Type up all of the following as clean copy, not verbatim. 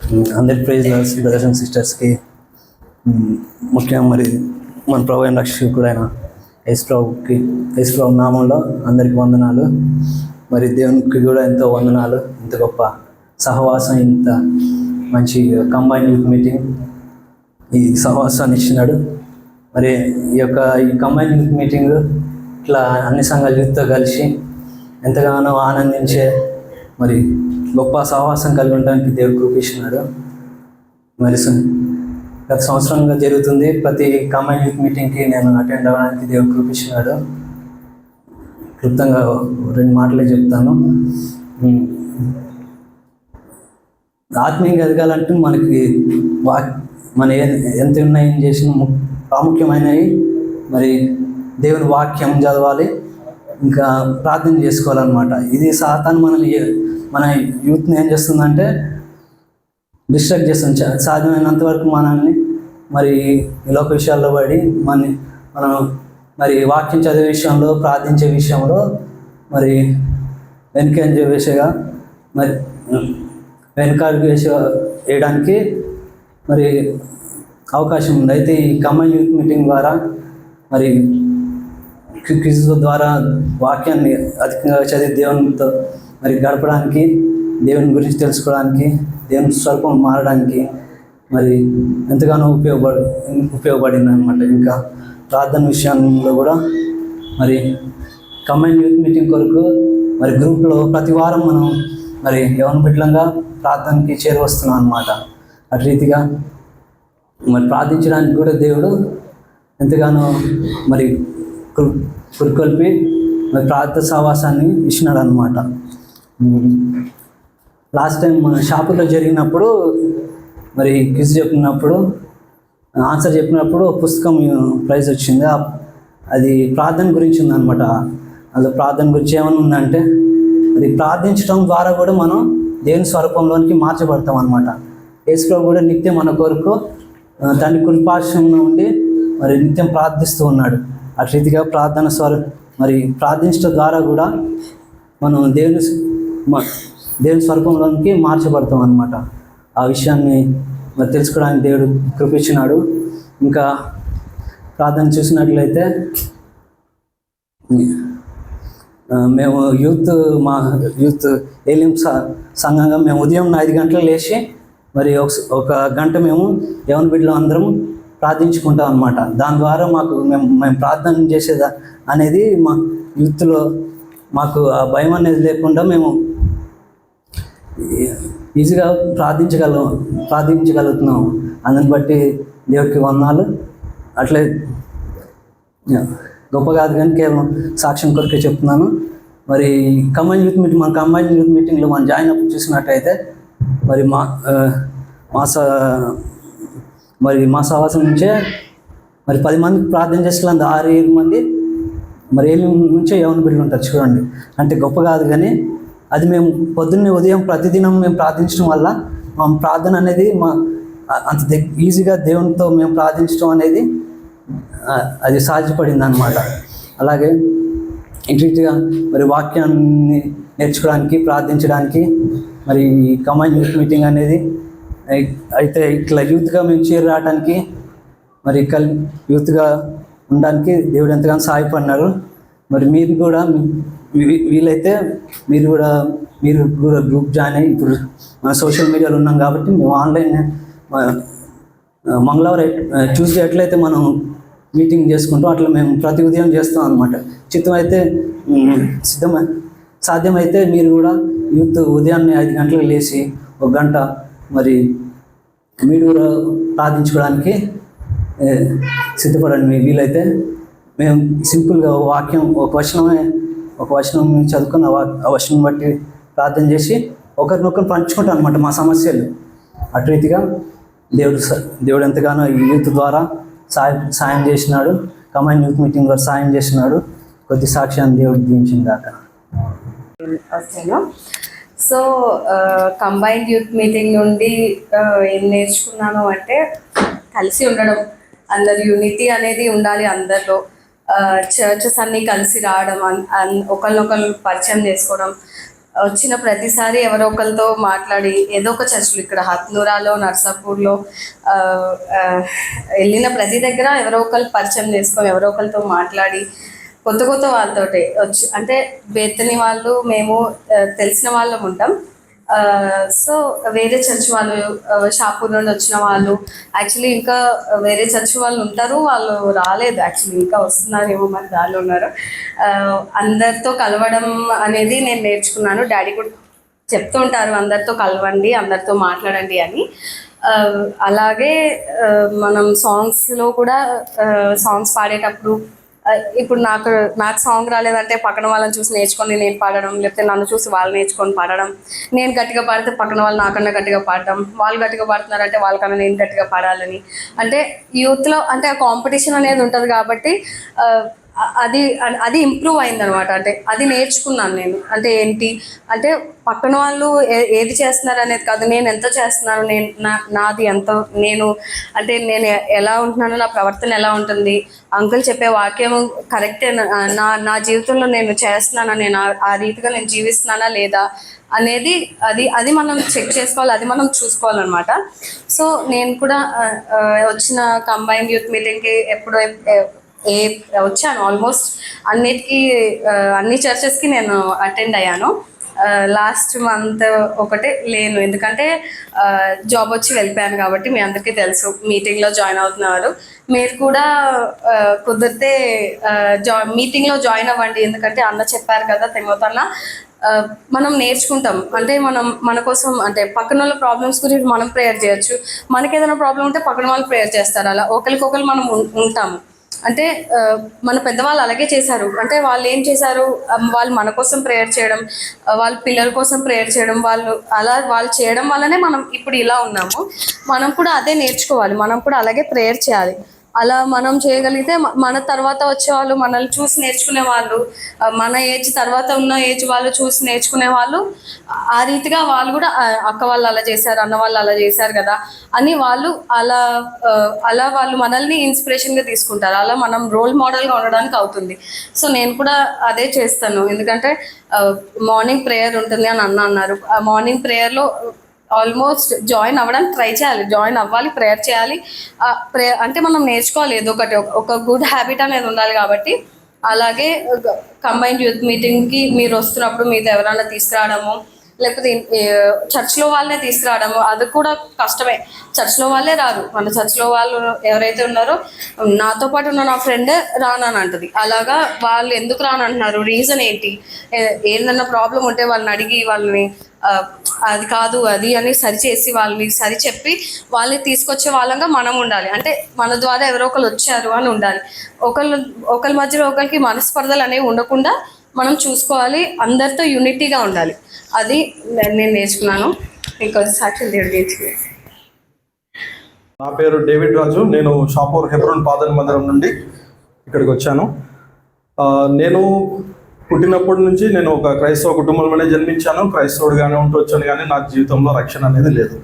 అందరి praise brothers and సిస్టర్స్కి, ముఖ్యంగా మరి మన ప్రభు అయిన రక్షకుడైన యేసుప్రభు నామంలో అందరికీ వందనాలు. మరి దేవునికి కూడా ఎంతో వందనాలు. ఇంత గొప్ప సహవాసం, ఇంత మంచి కంబైన్ యూత్ మీటింగ్ ఈ సహవాసాన్ని ఇచ్చినాడు. మరి ఈ కంబైన్ యూత్ మీటింగ్ ఇట్లా అన్ని సంఘాల యూత్తో కలిసి ఎంతగానో ఆనందించే మరి గొప్ప సహవాసం కలిగి ఉండడానికి దేవుడు కృపించినాడు. మరి గత సంవత్సరంగా జరుగుతుంది. ప్రతి కంబైన్ యూత్ మీటింగ్కి నేను అటెండ్ అవ్వడానికి దేవుడు కృపించినాడు. క్లుప్తంగా 2 మాటలే చెప్తాను. ఆత్మీయంగా ఎదగాలంటే మనకి మన ఎంత ఉన్నాయి ఏం చేసిన ప్రాముఖ్యమైనవి మరి దేవుని వాక్యం చదవాలి, ఇంకా ప్రార్థన చేసుకోవాలన్నమాట. ఇది సాతాను మన యూత్ని ఏం చేస్తుందంటే డిస్ట్రాక్ట్ చేస్తుంది. సాధ్యమైనంత వరకు మనల్ని మరి లోక విషయాల్లో పడి మనం మరి వాక్యం చదివే విషయంలో, ప్రార్థించే విషయంలో మరి వెనకాడికి వేయడానికి మరి అవకాశం ఉంది. అయితే ఈ కంబైన్ యూత్ మీటింగ్ ద్వారా మరి క్విజ్ ద్వారా వాక్యాన్ని అధికంగా చదివి దేవునితో మరి గడపడానికి, దేవుని గురించి తెలుసుకోవడానికి, దేవుని స్వరూపం మారడానికి మరి ఎంతగానో ఉపయోగపడింది అనమాట. ఇంకా ప్రార్థన విషయంలో కూడా మరి కంబైన్ యూత్ మీటింగ్ కొరకు మరి గ్రూప్లో ప్రతి వారం మనం మరి యవన బిడ్డలంగా ప్రార్థనకి చేరువస్తున్నాం అనమాట. అటు రీతిగా మరి ప్రార్థించడానికి కూడా దేవుడు ఎంతగానో మరి పురుకొల్పి మరి ప్రార్థన సహవాసాన్ని ఇచ్చినాడు అనమాట. లాస్ట్ టైం మన షాపులో జరిగినప్పుడు మరి క్విజ్ చెప్పినప్పుడు ఆన్సర్ చెప్పినప్పుడు పుస్తకం ప్రైజ్ వచ్చింది. అది ప్రార్థన గురించి ఉందన్నమాట. అందులో ప్రార్థన గురించి ఏమైనా ఉందంటే అది ప్రార్థించడం ద్వారా కూడా మనం దేవుని స్వరూపంలోనికి మార్చబడతాం అనమాట. యేసుప్రభు కూడా నిత్యం మన కొరకు తండ్రి కృపాక్షంలో ఉండి మరి నిత్యం ప్రార్థిస్తూ ఉన్నాడు. అటు రీతిగా మరి ప్రార్థించడం ద్వారా కూడా మనం దేవుని స్వరూపంలోనికి మార్చబడతాం అనమాట. ఆ విషయాన్ని మరి తెలుసుకోవడానికి దేవుడు కృపించినాడు. ఇంకా ప్రార్థన చూసినట్లయితే మేము మా యూత్ ఏలిం సంఘంగా మేము ఉదయం 5 గంటలకు లేచి మరి ఒక గంట మేము యవన బిడ్డలు అందరం ప్రార్థించుకుంటాం అనమాట. దాని ద్వారా మేము ప్రార్థన చేసేదా అనేది మా యూత్లో మాకు ఆ భయం అనేది లేకుండా మేము ఈజీగా ప్రార్థించగలుగుతున్నాం. అందుని బట్టి దేవుడికి వందనాలు. అట్లే గొప్ప కాదు కానీ కేవలం సాక్ష్యం కొరకే చెప్తున్నాను. మరి కంబైన్ యూత్ మీటింగ్లో మనం జాయిన్ అప్ చూసినట్టయితే మరి మా సహవాసం నుంచే మరి 10 మందికి ప్రార్థన చేసేలా 6-7 మంది మరి ఏమి నుంచే యవన బిడ్డలు ఉంటారు. చూడండి, అంటే గొప్ప కాదు కానీ అది మేము పొద్దున్నే ఉదయం ప్రతిదినం మేము ప్రార్థించడం వల్ల మా ప్రార్థన అనేది అంత ఈజీగా దేవునితో మేము ప్రార్థించడం అనేది అది సాధ్యపడింది అన్నమాట. అలాగే ఇంటిగా మరి వాక్యాన్ని నేర్చుకోవడానికి, ప్రార్థించడానికి మరి కంబైన్ యూత్ మీటింగ్ అనేది అయితే ఇట్లా యూత్గా మేము చేరి రావడానికి మరి యూత్గా ఉండడానికి దేవుడు ఎంతగానో సహాయపడినారు. మరి మీరు కూడా వీలైతే మీరు కూడా గ్రూప్ జాయిన్ అయ్యి, ఇప్పుడు మన సోషల్ మీడియాలో ఉన్నాం కాబట్టి మేము ఆన్లైన్ మంగళవారం ట్యూస్డే ఎట్లయితే మనం మీటింగ్ చేసుకుంటాం అట్లా మేము ప్రతి ఉదయం చేస్తాం అనమాట. సాధ్యమైతే మీరు కూడా యూత్ ఉదయాన్నే 5 గంటలకు లేచి 1 గంట మరి మీరు కూడా ప్రార్థించుకోవడానికి సిద్ధపడండి. వీలైతే మేము సింపుల్గా వాక్యం ఒక వచనం చదువుకొని ఆ వచనం బట్టి ప్రార్థన చేసి ఒకరినొకరు పంచుకుంటాం అనమాట మా సమస్యలు. అటు రీతిగా దేవుడు ఎంతగానో ఈ యూత్ ద్వారా సాయం చేసినాడు. కంబైన్ యూత్ మీటింగ్ ద్వారా సాయం చేసినాడు. కొద్ది సాక్ష్యాన్ని దేవుడు దీవించింది కాక. సో కంబైన్డ్ యూత్ మీటింగ్ నుండి ఏం నేర్చుకున్నాను అంటే కలిసి ఉండడం, అందరు యూనిటీ అనేది ఉండాలి అందరిలో. చర్చెస్ అన్నీ కలిసి రావడం, ఒకరినొకరు పరిచయం చేసుకోవడం, వచ్చిన ప్రతిసారి ఎవరో ఒకరితో మాట్లాడి ఏదో ఒక చర్చలు ఇక్కడ హత్నూరాలో, నర్సాపూర్లో ఆ, ఆ, వెళ్ళిన ప్రతి దగ్గర ఎవరో ఒకరు పరిచయం చేసుకొని ఎవరో ఒకరితో మాట్లాడి కొత్త కొత్త వాళ్ళతోటి వచ్చి అంటే బేతని వాళ్ళు మేము తెలిసిన వాళ్ళం ఉంటాం. సో వేరే చర్చ్ వాళ్ళు షాపూర్ నుండి వచ్చిన వాళ్ళు యాక్చువల్లీ ఇంకా వేరే చర్చ్ వాళ్ళు ఉంటారు, వాళ్ళు రాలేదు యాక్చువల్లీ, ఇంకా వస్తున్నారేమో మరి దారిలో ఉన్నారు. అందరితో కలవడం అనేది నేను నేర్చుకున్నాను. డాడీ కూడా చెప్తూ ఉంటారు అందరితో కలవండి, అందరితో మాట్లాడండి అని. అలాగే మనం సాంగ్స్లో కూడా సాంగ్స్ పాడేటప్పుడు ఇప్పుడు నాకు సాంగ్ రాలేదంటే పక్కన వాళ్ళని చూసి నేర్చుకొని నేను పాడడం, లేకపోతే నన్ను చూసి వాళ్ళు నేర్చుకొని పాడడం, నేను గట్టిగా పాడితే పక్కన వాళ్ళు నాకన్నా గట్టిగా పాడడం, వాళ్ళు గట్టిగా పాడుతున్నారంటే వాళ్ళకన్నా నేను గట్టిగా పాడాలని. అంటే యూత్లో అంటే ఆ కాంపిటీషన్ అనేది ఉంటుంది కాబట్టి అది అది ఇంప్రూవ్ అయిందనమాట. అంటే అది నేర్చుకున్నాను నేను. అంటే ఏంటి అంటే పక్కన వాళ్ళు ఏది చేస్తున్నారు అనేది కాదు, నేను ఎంత చేస్తున్నాను, నేను నాది ఎంత, నేను అంటే నేను ఎలా ఉంటున్నాను, నా ప్రవర్తన ఎలా ఉంటుంది, అంకుల్ చెప్పే వాక్యం కరెక్టే, నా జీవితంలో నేను చేస్తున్నానా, నేను ఆ రీతిగా నేను జీవిస్తున్నానా లేదా అనేది అది మనం చెక్ చేసుకోవాలి, అది మనం చూసుకోవాలన్నమాట. సో నేను కూడా వచ్చిన కంబైన్డ్ యూత్ మీటింగ్కి ఎప్పుడో వచ్చాను. ఆల్మోస్ట్ అన్ని చర్చెస్కి నేను అటెండ్ అయ్యాను. లాస్ట్ మంత్ ఒకటే లేను, ఎందుకంటే జాబ్ వచ్చి వెళ్ళిపోయాను కాబట్టి మీ అందరికీ తెలుసు. మీటింగ్లో జాయిన్ అవుతున్నారు, మీరు కూడా కుదిరితే మీటింగ్లో జాయిన్ అవ్వండి, ఎందుకంటే అన్న చెప్పారు కదా తెగోతన్న మనం నేర్చుకుంటాం. అంటే మన కోసం అంటే పక్కన వాళ్ళ ప్రాబ్లమ్స్ గురించి మనం ప్రేయర్ చేయొచ్చు, మనకి ఏదైనా ప్రాబ్లం ఉంటే పక్కన వాళ్ళు ప్రేయర్ చేస్తారు, అలా ఒకరికొకరు మనం ఉంటాము. అంటే మన పెద్దవాళ్ళు అలాగే చేశారు. అంటే వాళ్ళు ఏం చేశారు, వాళ్ళు మన కోసం ప్రేయర్ చేయడం, వాళ్ళ పిల్లల కోసం ప్రేయర్ చేయడం, వాళ్ళు చేయడం వల్లనే మనం ఇప్పుడు ఇలా ఉన్నాము. మనం కూడా అదే నేర్చుకోవాలి, మనం కూడా అలాగే ప్రేయర్ చేయాలి. అలా మనం చేయగలిగితే మన తర్వాత వచ్చే వాళ్ళు మనల్ని చూసి నేర్చుకునే వాళ్ళు, మన ఏజ్ తర్వాత ఉన్న ఏజ్ వాళ్ళు చూసి నేర్చుకునే వాళ్ళు, ఆ రీతిగా వాళ్ళు కూడా అక్క వాళ్ళు అలా చేశారు, అన్న వాళ్ళు అలా చేశారు కదా అని వాళ్ళు అలా వాళ్ళు మనల్ని ఇన్స్పిరేషన్గా తీసుకుంటారు. అలా మనం రోల్ మోడల్గా ఉండడానికి అవుతుంది. సో నేను కూడా అదే చేస్తాను, ఎందుకంటే మార్నింగ్ ప్రేయర్ ఉంటుంది అని అన్నారు. ఆ మార్నింగ్ ప్రేయర్లో ఆల్మోస్ట్ జాయిన్ అవ్వడానికి ట్రై చేయాలి, జాయిన్ అవ్వాలి, ప్రేయర్ చేయాలి. అంటే మనం నేర్చుకోవాలి ఏదో ఒకటి, ఒక గుడ్ హ్యాబిట్ అనేది ఉండాలి. కాబట్టి అలాగే కంబైన్డ్ యూత్ మీటింగ్కి మీరు వస్తున్నప్పుడు మీతో ఎవరైనా తీసుకురావడము, లేకపోతే చర్చ్లో వాళ్ళనే తీసుకురావడము, అది కూడా కష్టమే. చర్చ్లో వాళ్ళే రారు, మన చర్చ్లో వాళ్ళు ఎవరైతే ఉన్నారో, నాతో పాటు ఉన్న నా ఫ్రెండ్ రానని అంటుంది. అలాగా వాళ్ళు ఎందుకు రానంటున్నారు, రీజన్ ఏంటి, ఏందన్నా ప్రాబ్లం ఉంటే వాళ్ళని అడిగి వాళ్ళని అది కాదు అది అని సరిచేసి వాళ్ళని సరి చెప్పి వాళ్ళని తీసుకొచ్చే వాళ్ళంగా మనం ఉండాలి. అంటే మన ద్వారా ఎవరో ఒకరు వచ్చారు అని ఉండాలి. ఒకరి మధ్యలో ఒకరికి మనస్పర్ధలు అనేవి ఉండకుండా మనం చూసుకోవాలి, అందరితో యూనిటీగా ఉండాలి. అది నేను నేర్చుకున్నాను. ఇంకొంచెం సాక్షులు దేవుడికి. నా పేరు డేవిడ్ రాజు, నేను షాపూర్ హెబ్రోన్ పాదన్ మందిరం నుండి ఇక్కడికి వచ్చాను. నేను పుట్టినప్పటి నుంచి నేను ఒక క్రైస్తవ కుటుంబంలోనే జన్మించాను. క్రైస్తవుడిగానే వచ్చాను, కానీ నా జీవితంలో రక్షణ అనేది లేదు.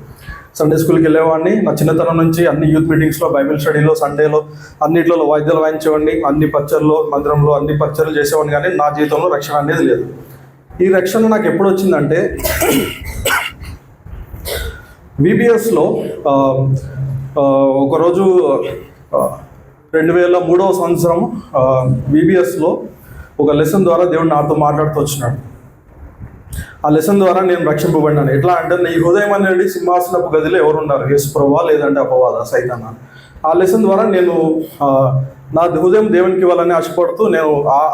సండే స్కూల్కి వెళ్ళేవాడిని. నా చిన్నతనం నుంచి అన్ని యూత్ మీటింగ్స్లో, బైబిల్ స్టడీలో, సండేలో అన్నింటిలో వాయిద్యాలు వాయించేవాడిని. అన్ని పచ్చర్లో, మందిరంలో అన్ని పచ్చర్లు చేసేవాడిని, కానీ నా జీవితంలో రక్షణ అనేది లేదు. ఈ రక్షణ నాకు ఎప్పుడు వచ్చిందంటే VBSలో ఒకరోజు 2003వ సంవత్సరం VBSలో ఒక లెసన్ ద్వారా దేవుడు నాతో మాట్లాడుతూ వచ్చినాడు. ఆ లెసన్ ద్వారా నేను రక్షింపబడినాను. ఎట్లా అంటే, నీ హృదయం అనేది సింహాసనపు గదిలో ఎవరున్నారు, యేసుప్రభువా లేదంటే అపవాదా, సైతానా. ఆ లెసన్ ద్వారా నేను నా హృదయం దేవునికి ఇవ్వాలని ఆశపడుతూ నేను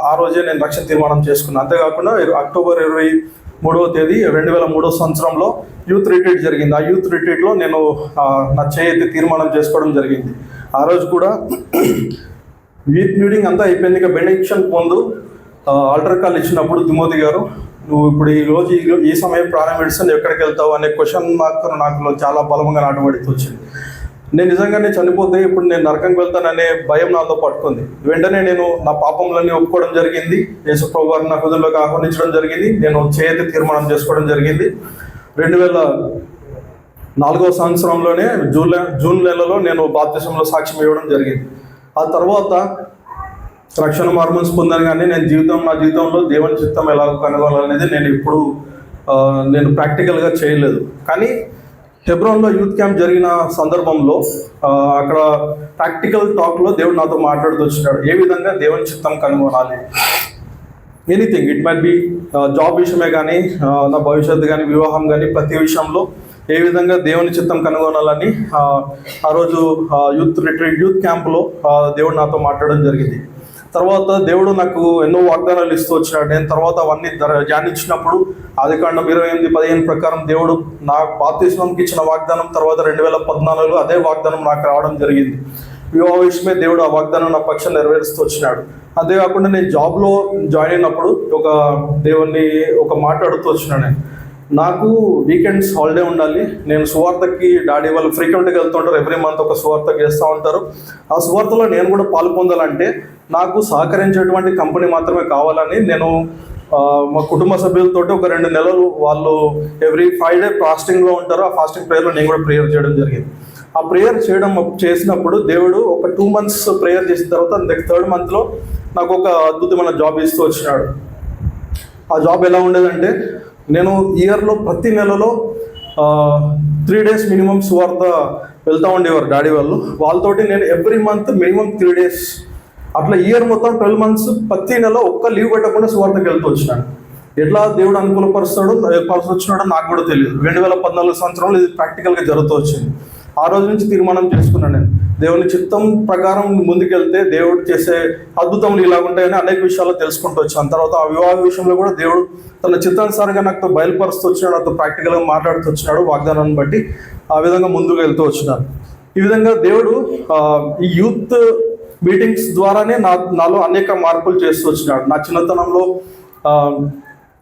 ఆ రోజే నేను రక్షణ తీర్మానం చేసుకున్నాను. అంతేకాకుండా అక్టోబర్ 23వ తేదీ 2003వ సంవత్సరంలో యూత్ రిట్రీట్ జరిగింది. ఆ యూత్ రిట్రీట్లో నేను నా చేతి తీర్మానం చేసుకోవడం జరిగింది. ఆ రోజు కూడా యూత్ మీటింగ్ అంతా అయిపోయింది. ఇక బెనిడిక్షన్ ముందు ఆల్టర్ కాల్ ఇచ్చినప్పుడు తిమోతి గారు, నువ్వు ఇప్పుడు ఈ సమయం ప్రారంభిస్తే నువ్వు ఎక్కడికి వెళ్తావు అనే క్వశ్చన్ మాత్రం నాకు చాలా బలంగా నాటబడితే వచ్చింది. నేను నిజంగానే చనిపోతే ఇప్పుడు నేను నరకంకి వెళ్తాననే భయం నాతో పట్టుకుంది. వెంటనే నేను నా పాపంలన్నీ ఒప్పుకోవడం జరిగింది. యేసుప్రభు వారిని నా హృదయంలోకి ఆహ్వానించడం జరిగింది. నేను చేతి తీర్మానం చేసుకోవడం జరిగింది. 2004వ సంవత్సరంలోనే జూన్ నెలలో నేను బాప్తిసంలో సాక్ష్యం ఇవ్వడం జరిగింది. ఆ తర్వాత రక్షణ మార్మన్స్ పొందాను, కానీ నా జీవితంలో దేవుని చిత్తం ఎలా కనుగొనాలనేది నేను ఇప్పుడు నేను ప్రాక్టికల్గా చేయలేదు. కానీ హెబ్రోన్లో యూత్ క్యాంప్ జరిగిన సందర్భంలో అక్కడ ప్రాక్టికల్ టాక్లో దేవుడు నాతో మాట్లాడుతూ వచ్చినాడు. ఏ విధంగా దేవుని చిత్తం కనుగొనాలి, anything it might be job విషయమే కానీ, నా భవిష్యత్తు కానీ, వివాహం కానీ, ప్రతి విషయంలో ఏ విధంగా దేవుని చిత్తం కనుగొనాలని ఆ రోజు యూత్ క్యాంప్లో దేవుడు నాతో మాట్లాడడం జరిగింది. తర్వాత దేవుడు నాకు ఎన్నో వాగ్దానాలు ఇస్తూ వచ్చినాడు. నేను తర్వాత అవన్నీ ధ్యానించినప్పుడు ఆదికాండం 28:15 ప్రకారం దేవుడు నాకు బాప్తిస్మంకి ఇచ్చిన వాగ్దానం తర్వాత 2014లో అదే వాగ్దానం నాకు రావడం జరిగింది. వివాహ విషయమే దేవుడు ఆ వాగ్దానం నా పక్షం నెరవేరుస్తూ వచ్చినాడు. అంతేకాకుండా నేను జాబ్లో జాయిన్ అయినప్పుడు దేవుణ్ణి ఒక మాట అడుగుతూ వచ్చినాను. నాకు వీకెండ్స్ హాలిడే ఉండాలి, నేను సువార్తకి డాడీ వాళ్ళు ఫ్రీక్వెంట్గా వెళ్తుంటారు, ఎవ్రీ మంత్ ఒక సువార్తకి చేస్తూ ఉంటారు. ఆ సువార్తలో నేను కూడా పాలు పొందాలంటే నాకు సహకరించేటువంటి కంపెనీ మాత్రమే కావాలని నేను మా కుటుంబ సభ్యులతో ఒక 2 నెలలు వాళ్ళు ఎవ్రీ ఫ్రైడే ఫాస్టింగ్లో ఉంటారు. ఆ ఫాస్టింగ్ ప్రేయర్లో నేను కూడా ప్రేయర్ చేయడం జరిగింది. ఆ ప్రేయర్ చేసినప్పుడు దేవుడు ఒక 2 months ప్రేయర్ చేసిన తర్వాత థర్డ్ మంత్లో నాకు ఒక అద్భుతమైన జాబ్ ఇస్తూ వచ్చినాడు. ఆ జాబ్ ఎలా ఉండేదంటే, నేను ఇయర్లో ప్రతి నెలలో 3 days మినిమం సువార్త వెళ్తూ ఉండేవారు డాడీ వాళ్ళు. వాళ్ళతోటి నేను ఎవ్రీ మంత్ మినిమం 3 days, అట్లా ఇయర్ మొత్తం 12 months ప్రతి నెల ఒక్క లీవ్ పెట్టకుండా సువార్తకి వెళ్తూ వచ్చినాను. ఎట్లా దేవుడు వచ్చినాడో నాకు కూడా తెలియదు. 2014 సంవత్సరంలో ఇది ప్రాక్టికల్గా జరుగుతూ వచ్చింది. ఆ రోజు నుంచి తీర్మానం చేసుకున్నాను, నేను దేవుని చిత్తం ప్రకారం ముందుకెళ్తే దేవుడు చేసే అద్భుతములు ఇలాగుంటాయని అనేక విషయాలు తెలుసుకుంటూ వచ్చాను. తర్వాత ఆ వివాహ విషయంలో కూడా దేవుడు తన చిత్తానుసారంగా నాకు బయలుపరుస్తూ వచ్చినాడు, నాతో ప్రాక్టికల్గా మాట్లాడుతూ వచ్చినాడు. వాగ్దానాన్ని బట్టి ఆ విధంగా ముందుకు వెళ్తూ వచ్చినాను. ఈ విధంగా దేవుడు ఈ యూత్ మీటింగ్స్ ద్వారానే నాలో అనేక మార్పులు చేస్తూ వచ్చినాడు. నా చిన్నతనంలో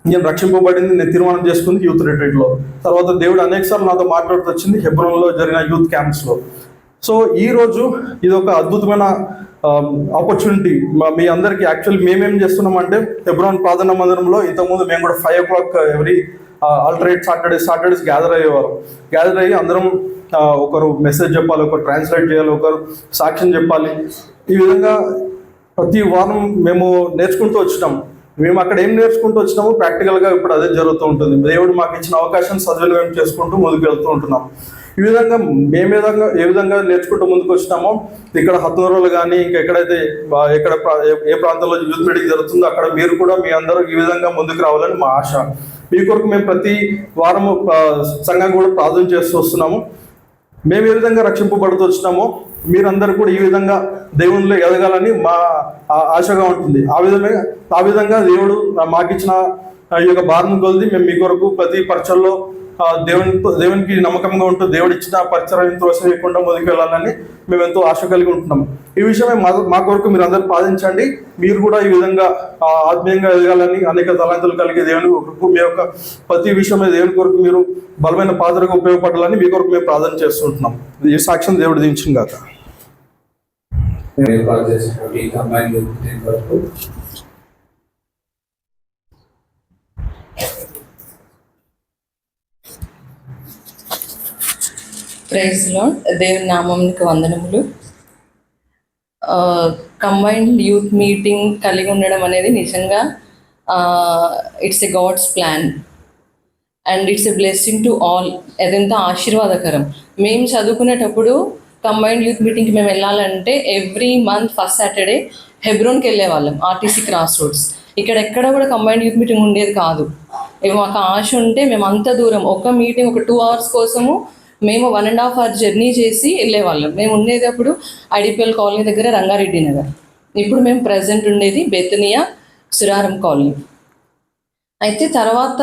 నేను రక్షింపబడింది, నేను తీర్మానం చేసుకుంది యూత్ రిట్రీట్లో. తర్వాత దేవుడు అనేకసార్లు నాతో మాట్లాడుతూ వచ్చింది హెబ్రోన్లో జరిగిన యూత్ క్యాంప్స్లో. సో ఈరోజు ఇది ఒక అద్భుతమైన ఆపర్చునిటీ మీ అందరికీ. యాక్చువల్లీ మేమేం చేస్తున్నామంటే, హెబ్రోన్ ప్రార్థనా మందిరంలో ఇంతకుముందు మేము కూడా 5 o'clock every alternate Saturdays gather అయ్యి అందరం ఒకరు మెసేజ్ చెప్పాలి, ఒకరు ట్రాన్స్లేట్ చేయాలి, ఒకరు సాక్ష్యం చెప్పాలి. ఈ విధంగా ప్రతి వారం మేము నేర్చుకుంటూ వచ్చినాం. మేము అక్కడ ఏం నేర్చుకుంటూ వచ్చినామో ప్రాక్టికల్గా ఇప్పుడు అదే జరుగుతూ ఉంటుంది. దేవుడు మాకు ఇచ్చిన అవకాశం సద్వినియోగం చేసుకుంటూ ముందుకు వెళ్తూ ఉంటున్నాం. ఈ విధంగా ఏ విధంగా నేర్చుకుంటూ ముందుకు వచ్చినామో, ఇక్కడ హత్నూరులో కానీ ఇంకా ఎక్కడైతే ఏ ప్రాంతంలో యూత్ మీటింగ్ జరుగుతుందో అక్కడ మీరు కూడా మీ అందరూ ఈ విధంగా ముందుకు రావాలని మా ఆశ. మీ కొరకు మేము ప్రతి వారము సంఘం కూడా ప్రార్థన చేస్తూ వస్తున్నాము. మేము ఏ విధంగా రక్షింపబడుతూ వచ్చినామో మీరందరూ కూడా ఈ విధంగా దేవునిలో ఎదగాలని మా ఆశగా ఉంటుంది. ఆ విధంగా దేవుడు మాకిచ్చిన ఈ యొక్క భారం కొలిది మేము మీ కొరకు ప్రతి పరీక్షల్లో దేవునికి నమ్మకంగా ఉంటూ దేవుడు ఇచ్చిన పరిచయం త్రోసేయకుండా ముందుకు వెళ్ళాలని మేము ఎంతో ఆశ కలిగి ఉంటున్నాం. ఈ విషయమే మా కొరకు మీరు అందరూ పాటించండి. మీరు కూడా ఈ విధంగా ఆత్మీయంగా ఎదగాలని, అనేక తలాంతులు కలిగి దేవుని కొరకు మీ యొక్క ప్రతి విషయమే దేవుని కొరకు మీరు బలమైన పాత్రగా ఉపయోగపడాలని మీ కొరకు మేము ప్రార్థన చేస్తుంటున్నాం. ఈ సాక్ష్యం దేవుడు దీవించిన గాక. Praise lord. దేవుని నామమునకు వందనములు. కంబైన్డ్ యూత్ మీటింగ్ కలిగి ఉండడం అనేది నిజంగా it's a God's plan and it's a blessing to all. అదెంత ఆశీర్వాదకరం. మేము చదువుకునేటప్పుడు కంబైన్డ్ యూత్ మీటింగ్కి మేము వెళ్ళాలంటే ఎవ్రీ మంత్ ఫస్ట్ సాటర్డే హెబ్రోన్కి వెళ్ళే వాళ్ళం, ఆర్టీసీ క్రాస్ రోడ్స్. ఇక్కడ ఎక్కడ కూడా కంబైన్డ్ యూత్ మీటింగ్ ఉండేది కాదు. మాకు ఆశ ఉంటే మేము అంత దూరం ఒక మీటింగ్ ఒక 2 hours కోసము మేము 1.5 hour జర్నీ చేసి వెళ్ళేవాళ్ళం. మేము ఉండేది అప్పుడు ఐడిపిఎల్ కాలనీ దగ్గర రంగారెడ్డి నగర్. ఇప్పుడు మేము ప్రజెంట్ ఉండేది బెతనియా సురారం కాలనీ. అయితే తర్వాత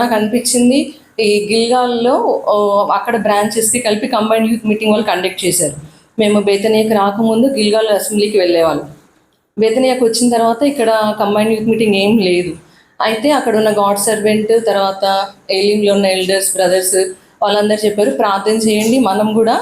నాకు అనిపించింది, ఈ గిల్గాల్లో అక్కడ బ్రాంచెస్కి కలిపి కంబైన్డ్ యూత్ మీటింగ్ వాళ్ళు కండక్ట్ చేశారు. మేము బెతనియాకి రాకముందు గిల్గాల్ అసెంబ్లీకి వెళ్ళేవాళ్ళం. బెతనియాకి వచ్చిన తర్వాత ఇక్కడ కంబైన్డ్ యూత్ మీటింగ్ ఏం లేదు. అయితే అక్కడ ఉన్న గాడ్ సర్వెంట్, తర్వాత ఏలింలో ఉన్న ఎల్డర్స్ బ్రదర్స్ వాళ్ళందరూ చెప్పారు, ప్రార్థన చేయండి, మనం కూడా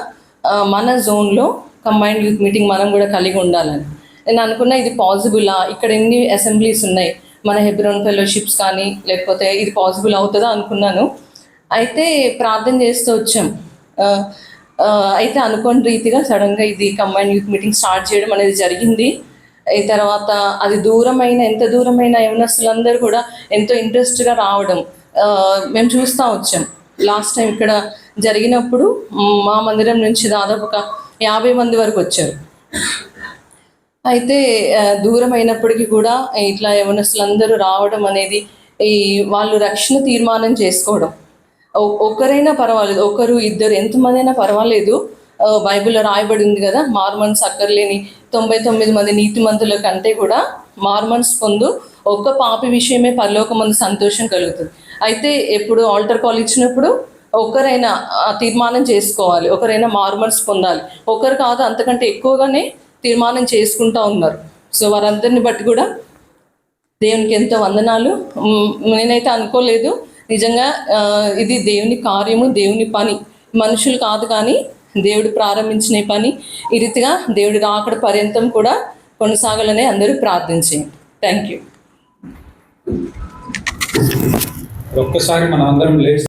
మన జోన్లో కంబైన్డ్ యూత్ మీటింగ్ మనం కూడా కలిగి ఉండాలని. నేను అనుకున్నా, ఇది పాసిబులా? ఇక్కడ ఎన్ని అసెంబ్లీస్ ఉన్నాయి, మన హెబ్రోన్ ఫెలోషిప్స్ కానీ, లేకపోతే ఇది పాసిబుల్ అవుతుందా అనుకున్నాను. అయితే ప్రార్థన చేస్తూ వచ్చాం. అయితే అనుకోని రీతిగా సడన్గా ఇది కంబైన్డ్ యూత్ మీటింగ్ స్టార్ట్ చేయడం అనేది జరిగింది. ఈ తర్వాత అది ఎంత దూరమైన యవనస్తులందరూ కూడా ఎంతో ఇంట్రెస్ట్గా రావడం, మేము చూస్తూ వచ్చాం. లాస్ట్ టైం ఇక్కడ జరిగినప్పుడు మా మందిరం నుంచి దాదాపు ఒక 50 మంది వరకు వచ్చారు. అయితే దూరం అయినప్పటికీ కూడా ఇట్లా యవనస్తులందరూ రావడం అనేది, ఈ వాళ్ళు రక్షణ తీర్మానం చేసుకోవడం, ఒకరైనా పర్వాలేదు, ఒకరు ఇద్దరు ఎంతమంది అయినా పర్వాలేదు. బైబిల్లో రాయబడి ఉంది కదా, మార్మన్స్ అక్కర్లేని 99 మంది నీతిమంతుల కంటే కూడా మార్మన్స్ పొందు ఒక్క పాపి విషయమే పరలోకమందు సంతోషం కలుగుతుంది. అయితే ఎప్పుడు ఆల్టర్ కాల్ ఇచ్చినప్పుడు ఒకరైనా తీర్మానం చేసుకోవాలి, ఒకరైనా మార్మన్స్ పొందాలి. ఒకరు కాదు, అంతకంటే ఎక్కువగానే తీర్మానం చేసుకుంటూ ఉన్నారు. సో వారందరిని బట్టి కూడా దేవునికి ఎంతో వందనాలు. నేనైతే అనుకోలేదు నిజంగా ఇది దేవుని కార్యము, దేవుని పని, మనుషులు కాదు కానీ దేవుడు ప్రారంభించిన పని ఈ రీతిగా దేవుడి రాకడ పర్యంతం కూడా కొనసాగాలని అందరూ ప్రార్థించేయండి. Thank you. ఒక్కసారి మనం అందరం లేచి